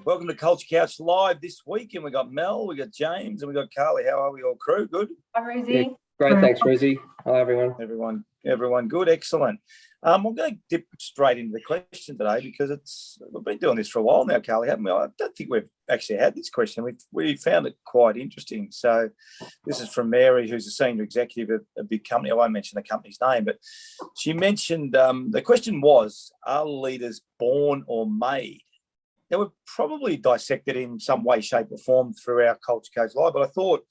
Welcome to Culture Couch Live this week, and we got Mel, we got James, and we got Carly. How are we all, crew? Good? Hi, Rosie. Yeah, great, thanks, Rosie. Hi, everyone. Everyone good, excellent. I'm going to dip straight into the question today because we've been doing this for a while now, Carly, haven't we? I don't think we've actually had this question. We found it quite interesting. So this is from Mary, who's a senior executive at a big company. I won't mention the company's name, but she mentioned the question was, are leaders born or made? Now, we've probably dissected in some way, shape or form through our Culture Coach Live, but I thought,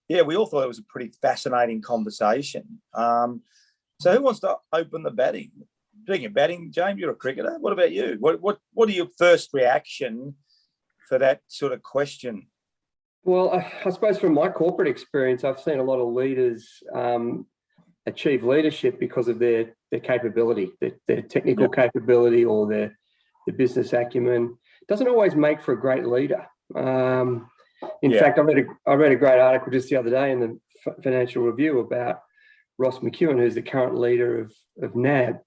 we all thought it was a pretty fascinating conversation. So who wants to open the batting? Speaking of batting, James, you're a cricketer. What about you? What are your first reaction for that sort of question? Well, I suppose from my corporate experience, I've seen a lot of leaders achieve leadership because of their capability, their technical capability or their business acumen. Doesn't always make for a great leader. In fact, I read a great article just the other day in the Financial Review about Ross McEwen, who's the current leader of NAB,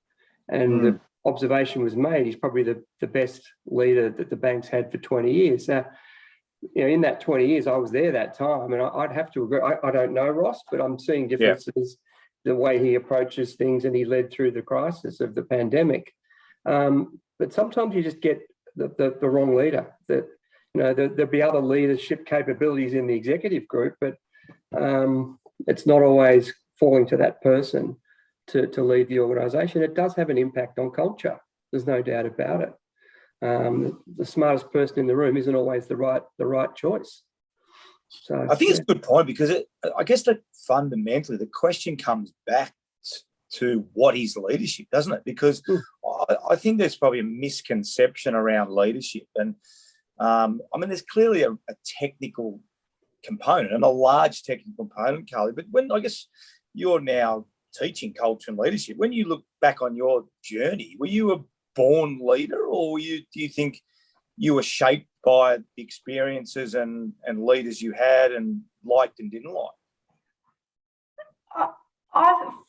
and the observation was made he's probably the best leader that the bank's had for 20 years. Now, in that 20 years, I was there that time, and I'd have to agree. I don't know Ross, but I'm seeing differences the way he approaches things, and he led through the crisis of the pandemic. But sometimes you just get the wrong leader. That there'll be other leadership capabilities in the executive group, but it's not always falling to that person to lead the organisation. It does have an impact on culture. There's no doubt about it. The smartest person in the room isn't always the right choice. So I think it's a good point, because I guess that fundamentally the question comes back to what is leadership, doesn't it? Because I think there's probably a misconception around leadership, and there's clearly a technical component, and a large technical component, Carly. But when I guess you're now teaching culture and leadership, when you look back on your journey, were you a born leader, or do you think you were shaped by the experiences and leaders you had and liked and didn't like?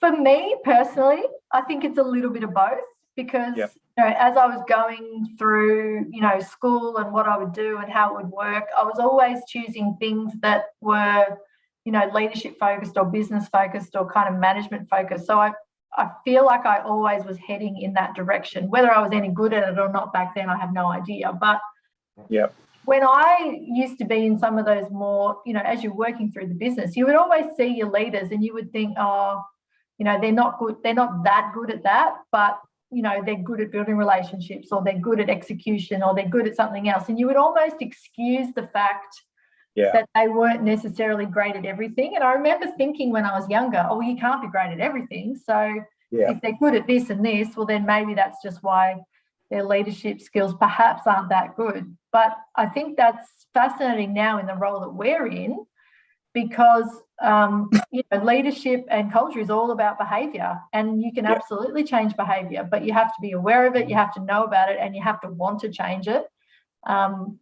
For me personally, I think it's a little bit of both, because as I was going through school and what I would do and how it would work, I was always choosing things that were leadership focused or business focused or kind of management focused. So I feel like I always was heading in that direction. Whether I was any good at it or not back then, I have no idea. But when I used to be in some of those more, as you're working through the business, you would always see your leaders and you would think, they're not good. They're not that good at that, but, they're good at building relationships, or they're good at execution, or they're good at something else. And you would almost excuse the fact that they weren't necessarily great at everything. And I remember thinking when I was younger, you can't be great at everything. So if they're good at this and this, well, then maybe that's just why their leadership skills perhaps aren't that good. But I think that's fascinating now in the role that we're in, because leadership and culture is all about behaviour, and you can absolutely change behaviour, but you have to be aware of it, you have to know about it, and you have to want to change it. And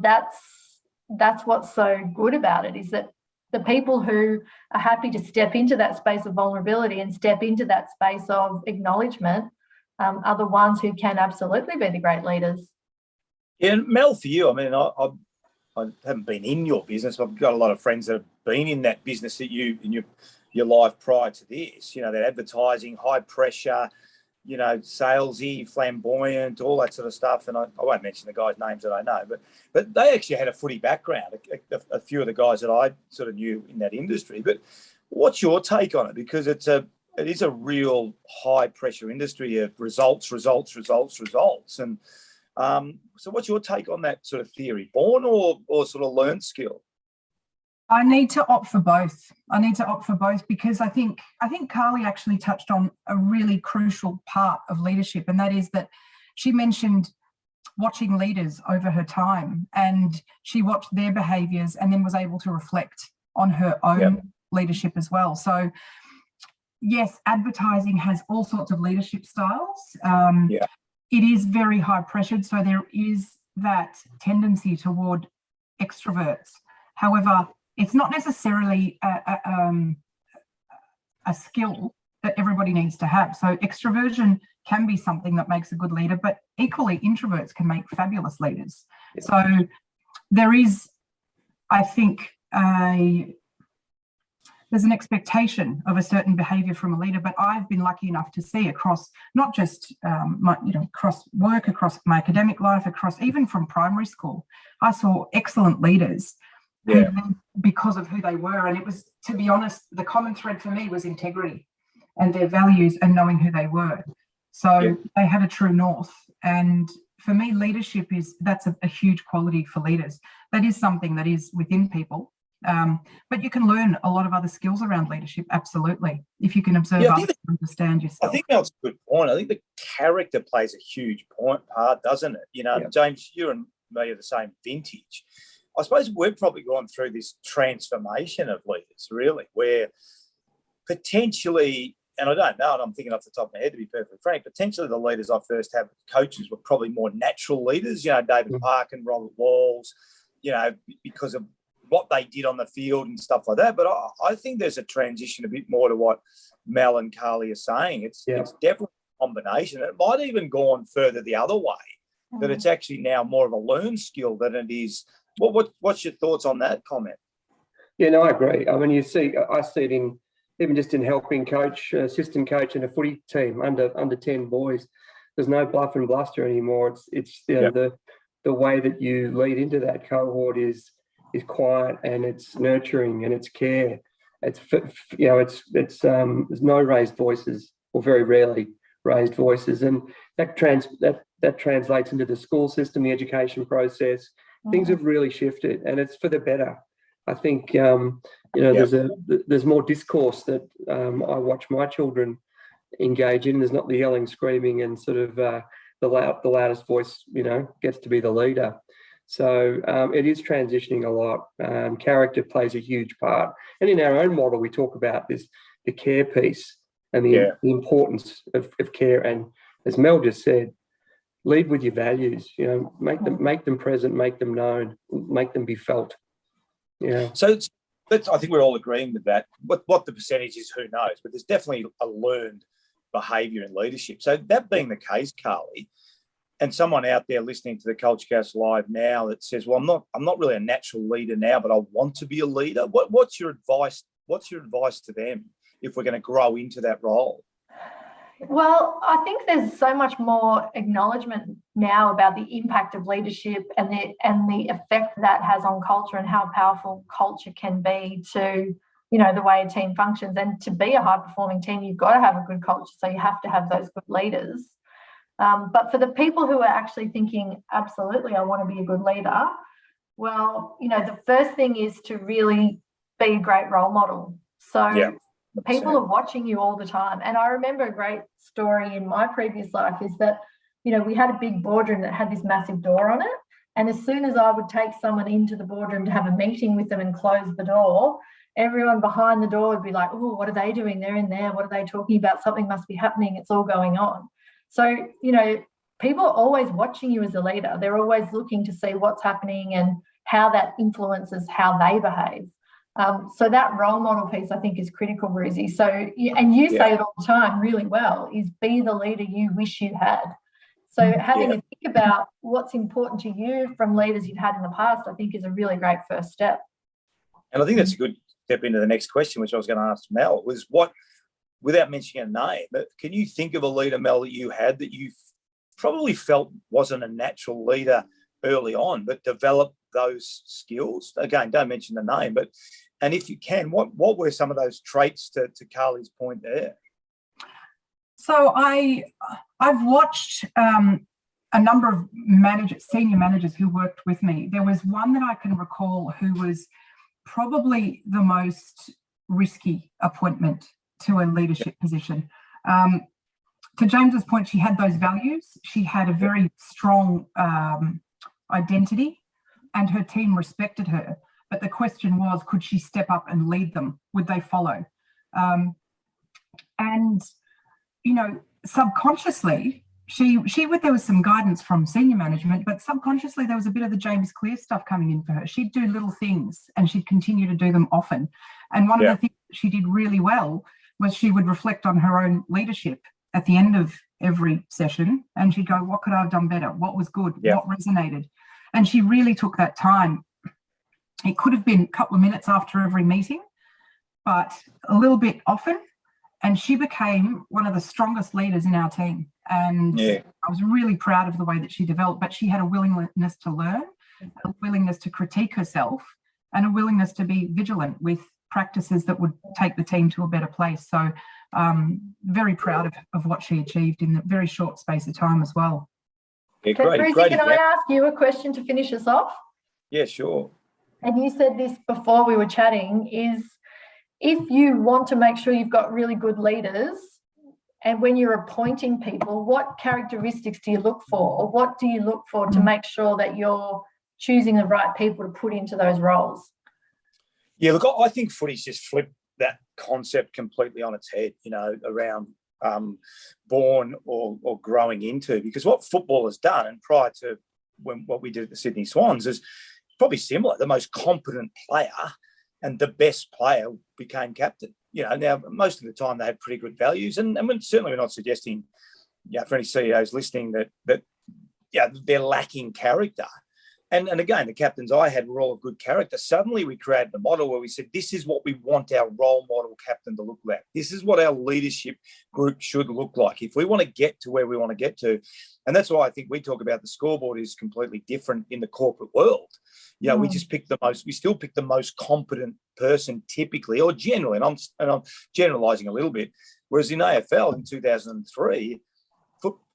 that's what's so good about it, is that the people who are happy to step into that space of vulnerability and step into that space of acknowledgement are the ones who can absolutely be the great leaders. Yeah, and Mel, for you, I haven't been in your business. I've got a lot of friends that have been in that business that you in your life prior to this. That advertising, high pressure, salesy, flamboyant, all that sort of stuff. And I won't mention the guys' names that I know, but they actually had a footy background. A few of the guys that I sort of knew in that industry. But what's your take on it? Because it is a real high pressure industry of results. And so what's your take on that sort of theory? Born or sort of learned skill? I need to opt for both. Because I think Carly actually touched on a really crucial part of leadership, and that is that she mentioned watching leaders over her time, and she watched their behaviours and then was able to reflect on her own leadership as well. So yes, advertising has all sorts of leadership styles. It is very high pressured, so there is that tendency toward extroverts. However, it's not necessarily a skill that everybody needs to have. So extroversion can be something that makes a good leader, but equally introverts can make fabulous leaders. Yeah. So there is, I think, there's an expectation of a certain behaviour from a leader, but I've been lucky enough to see across not just across work, across my academic life, across even from primary school, I saw excellent leaders who, because of who they were, and it was, to be honest, the common thread for me was integrity and their values and knowing who they were. So they had a true north, and for me, leadership that's a huge quality for leaders. That is something that is within people. But you can learn a lot of other skills around leadership, absolutely, if you can observe others and understand yourself. I think that's a good point. I think the character plays a huge part, doesn't it? James, you and me are the same vintage. I suppose we've probably gone through this transformation of leaders, really, where potentially, and I don't know, and I'm thinking off the top of my head, to be perfectly frank, potentially the leaders I first had with coaches were probably more natural leaders, David Parkin, Robert Walls, because of what they did on the field and stuff like that. But I think there's a transition a bit more to what Mel and Carly are saying. It's definitely a combination. It might even gone further the other way, that it's actually now more of a learned skill than it is. What's your thoughts on that comment? Yeah, no, I agree. I mean, I see it in even just in helping coach, assistant coach in a footy team under 10 boys. There's no bluff and bluster anymore. It's the way that you lead into that cohort is quiet, and it's nurturing, and it's care. It's there's no raised voices, or very rarely raised voices, and that translates into the school system, the education process. Things have really shifted, and it's for the better. I think there's more discourse that I watch my children engage in. There's not the yelling, screaming, and sort of the loudest voice gets to be the leader. So it is transitioning a lot. Character plays a huge part, and in our own model we talk about the care piece and the importance of care. And as Mel just said, lead with your values. Make them present, make them known, make them be felt. So I think we're all agreeing with that. What the percentage is, who knows? But there's definitely a learned behaviour in leadership. So that being the case, Carly, and someone out there listening to the Culture Cast Live now that says, "Well, I'm not really a natural leader now, but I want to be a leader." What's your advice? What's your advice to them if we're going to grow into that role? Well, I think there's so much more acknowledgement now about the impact of leadership and the effect that has on culture, and how powerful culture can be to, the way a team functions. And to be a high-performing team, you've got to have a good culture, so you have to have those good leaders. But for the people who are actually thinking, absolutely, I want to be a good leader, well, the first thing is to really be a great role model. So people are watching you all the time. And I remember a great story in my previous life is that, we had a big boardroom that had this massive door on it. And as soon as I would take someone into the boardroom to have a meeting with them and close the door, everyone behind the door would be like, "Oh, what are they doing? They're in there. What are they talking about? Something must be happening. It's all going on." So, people are always watching you as a leader. They're always looking to see what's happening and how that influences how they behave. So that role model piece, I think, is critical, Bruzy. So, and you say it all the time really well, is be the leader you wish you had. So having a think about what's important to you from leaders you've had in the past, I think, is a really great first step. And I think that's a good step into the next question, which I was going to ask Mel, was without mentioning a name, but can you think of a leader, Mel, that you had that you probably felt wasn't a natural leader early on, but developed those skills? Again, don't mention the name, and if you can, what were some of those traits to Carly's point there? So I've watched a number of senior managers who worked with me. There was one that I can recall who was probably the most risky appointment to a leadership position. To James's point, she had those values. She had a very strong identity, and her team respected her. But the question was, could she step up and lead them? Would they follow? Subconsciously, there was some guidance from senior management, but subconsciously there was a bit of the James Clear stuff coming in for her. She'd do little things and she'd continue to do them often. And one of the things that she did really well was she would reflect on her own leadership at the end of every session, and she'd go, what could I have done better? What was good? Yeah. What resonated? And she really took that time. It could have been a couple of minutes after every meeting, but a little bit often. And she became one of the strongest leaders in our team. And I was really proud of the way that she developed, but she had a willingness to learn, a willingness to critique herself, and a willingness to be vigilant with practices that would take the team to a better place. So very proud of what she achieved in a very short space of time as well. Yeah, Brucey, great. can I ask you a question to finish us off? Yeah, sure. And you said this before we were chatting, is if you want to make sure you've got really good leaders, and when you're appointing people, what characteristics do you look for? Or what do you look for to make sure that you're choosing the right people to put into those roles? Yeah, look, I think footy's just flipped that concept completely on its head, around born or growing into, because what football has done, and prior to what we did at the Sydney Swans, is probably similar. The most competent player and the best player became captain. Now most of the time they had pretty good values, and certainly we're not suggesting, for any CEOs listening that they're lacking character. And again, the captains I had were all of good character. Suddenly we created a model where we said, this is what we want our role model captain to look like. This is what our leadership group should look like if we want to get to where we want to get to. And that's why I think we talk about the scoreboard is completely different in the corporate world. We just pick we still pick the most competent person typically, or generally, and I'm generalizing a little bit. Whereas in AFL in 2003,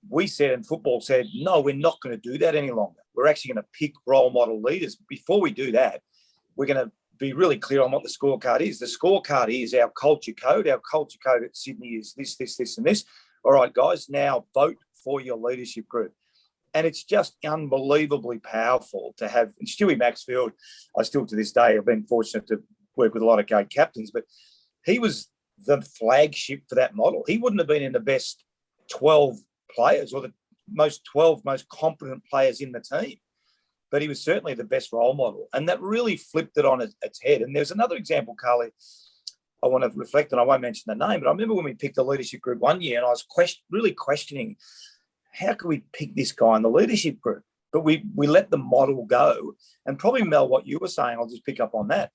we said, and football said, no, we're not going to do that any longer. We're actually going to pick role model leaders. Before we do that, we're going to be really clear on what the scorecard is. The scorecard is our culture code. Our culture code at Sydney is this, this, this, and this. All right, guys, now vote for your leadership group. And it's just unbelievably powerful to have. And Stewie Maxfield, I still to this day have been fortunate to work with a lot of great captains, but he was the flagship for that model. He wouldn't have been in the best 12 players or the 12 most competent players in the team, but he was certainly the best role model, and that really flipped it on its head. And there's another example, Carly, I want to reflect on. I won't mention the name, but I remember when we picked the leadership group one year, and I was really questioning, how could we pick this guy in the leadership group? But we let the model go. And probably, Mel, what you were saying, I'll just pick up on that.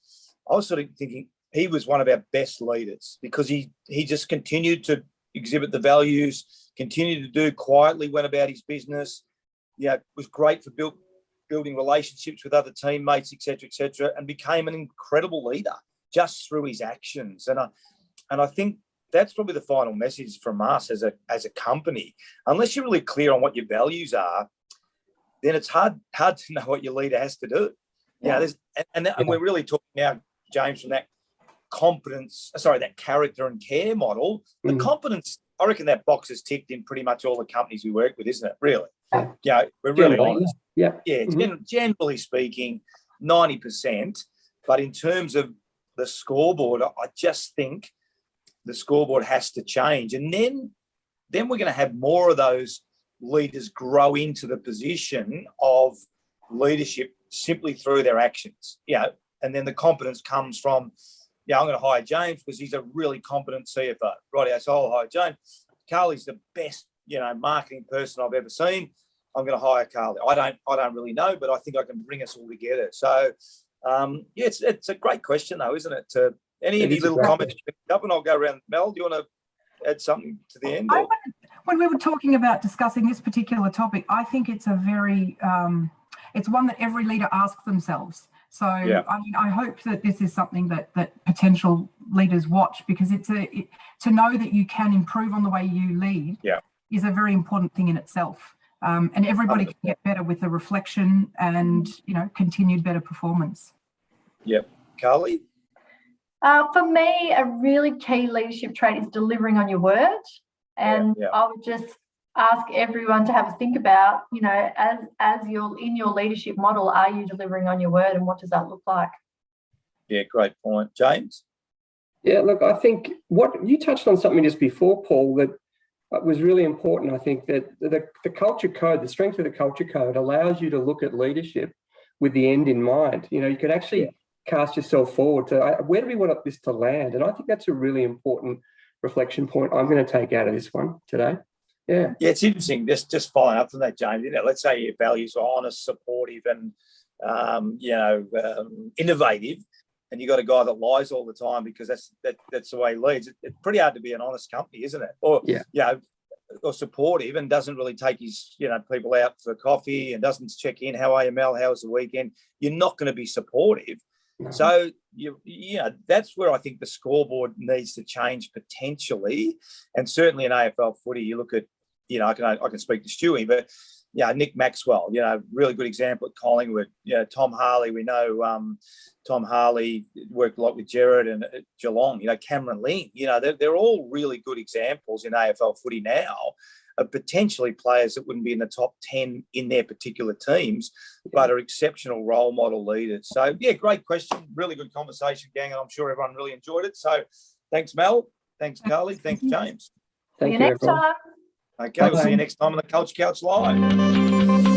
I was sort of thinking he was one of our best leaders because he just continued to exhibit the values, continued to do quietly, went about his business. Was great for building relationships with other teammates, et cetera, and became an incredible leader just through his actions. And I think that's probably the final message from us as a company. Unless you're really clear on what your values are, then it's hard to know what your leader has to do. And we're really talking now, James, from that that character and care model. The competence, I reckon that box is ticked in pretty much all the companies we work with, isn't it? Really? We're really honest. Generally speaking, 90%. But in terms of the scoreboard, I just think the scoreboard has to change. And then we're going to have more of those leaders grow into the position of leadership simply through their actions. And then the competence comes from, I'm going to hire James because he's a really competent CFO. Right, so I'll hire James. Carly's the best, marketing person I've ever seen. I'm going to hire Carly. I don't really know, but I think I can bring us all together. So, it's a great question though, isn't it? Any little comments up, and I'll go around. Mel, do you want to add something to the end? When we were talking about discussing this particular topic, I think it's a very, it's one that every leader asks themselves. So I hope that this is something that potential leaders watch, because to know that you can improve on the way you lead is a very important thing in itself. And everybody can get better with the reflection and, continued better performance. Yep. Carly? For me, a really key leadership trait is delivering on your word. And I would just ask everyone to have a think about, as you're in your leadership model, are you delivering on your word, and what does that look like? Yeah, great point. James? Yeah, look, I think what you touched on something just before, Paul, that was really important. I think that the culture code, the strength of the culture code allows you to look at leadership with the end in mind. You can actually cast yourself forward to where do we want this to land? And I think that's a really important reflection point I'm going to take out of this one today. Yeah. Yeah, it's interesting. Just following up from that, James. Let's say your values are honest, supportive, and innovative, and you got a guy that lies all the time because that's the way he leads. It's pretty hard to be an honest company, isn't it? Or or supportive and doesn't really take his people out for coffee and doesn't check in. How are you, Mel? How was the weekend? You're not going to be supportive. No. So that's where I think the scoreboard needs to change potentially, and certainly in AFL footy, you look at I can speak to Stewie, but Nick Maxwell, really good example at Collingwood. Tom Harley, we know Tom Harley worked a lot with Gerard and Geelong. Cameron Ling, they're all really good examples in AFL footy now of potentially players that wouldn't be in the top 10 in their particular teams, but are exceptional role model leaders. So, great question. Really good conversation, gang, and I'm sure everyone really enjoyed it. So thanks, Mel. Thanks, Carly. Thanks, James. See you next time. Okay, we'll see you next time on the Culture Couch Live.